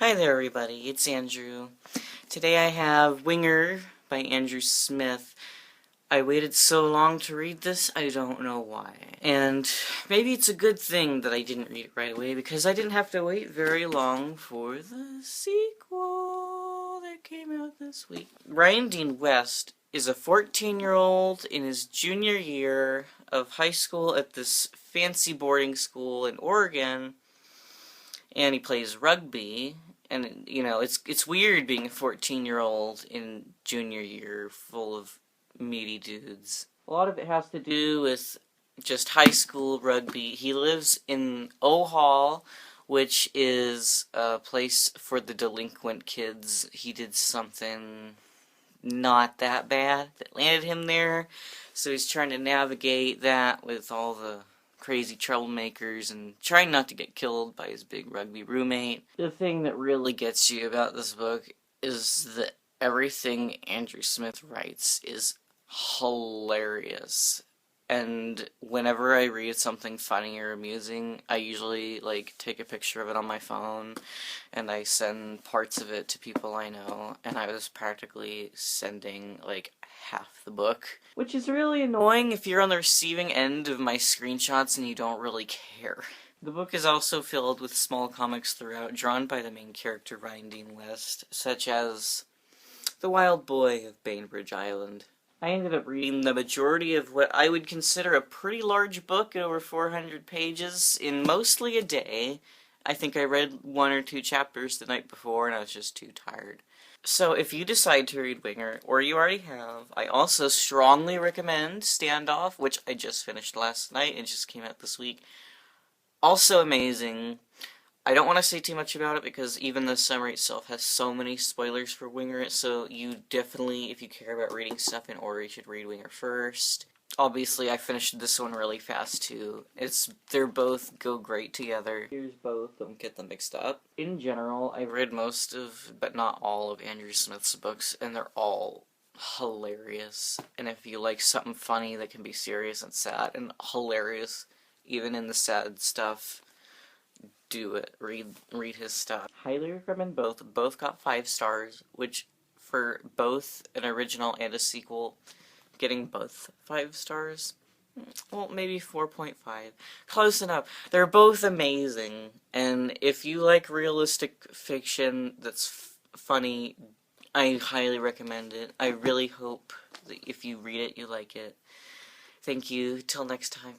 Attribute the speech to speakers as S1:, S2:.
S1: Hi there everybody, it's Andrew. Today I have Winger by Andrew Smith. I waited so long to read this, I don't know why. And maybe it's a good thing that I didn't read it right away, because I didn't have to wait very long for the sequel that came out this week. Ryan Dean West is a 14-year-old in his junior year of high school at this fancy boarding school in Oregon, and he plays rugby. And, you know, it's weird being a 14-year-old in junior year full of meaty dudes. A lot of it has to do with just high school rugby. He lives in O-Hall, which is a place for the delinquent kids. He did something not that bad that landed him there, so he's trying to navigate that with all the crazy troublemakers and trying not to get killed by his big rugby roommate. The thing that really gets you about this book is that everything Andrew Smith writes is hilarious. And whenever I read something funny or amusing, I usually, take a picture of it on my phone, and I send parts of it to people I know, and I was practically sending, half the book. Which is really annoying if you're on the receiving end of my screenshots and you don't really care. The book is also filled with small comics throughout, drawn by the main character, Ryan Dean West, such as The Wild Boy of Bainbridge Island. I ended up reading the majority of what I would consider a pretty large book, over 400 pages, in mostly a day. I think I read 1 or 2 chapters the night before, and I was just too tired. So if you decide to read Winger, or you already have, I also strongly recommend Standoff, which I just finished last night. It just came out this week. Also amazing. I don't want to say too much about it because even the summary itself has so many spoilers for Winger, so you definitely, if you care about reading stuff in order, you should read Winger first. Obviously, I finished this one really fast, too. They're both go great together. Here's both, don't get them mixed up. In general, I've read most of, but not all of Andrew Smith's books, and they're all hilarious. And if you like something funny that can be serious and sad, and hilarious, even in the sad stuff, do it. Read his stuff. Highly recommend both. Both got 5 stars, which for both an original and a sequel, getting both 5 stars, well, maybe 4.5. Close enough. They're both amazing, and if you like realistic fiction that's funny, I highly recommend it. I really hope that if you read it, you like it. Thank you. Till next time.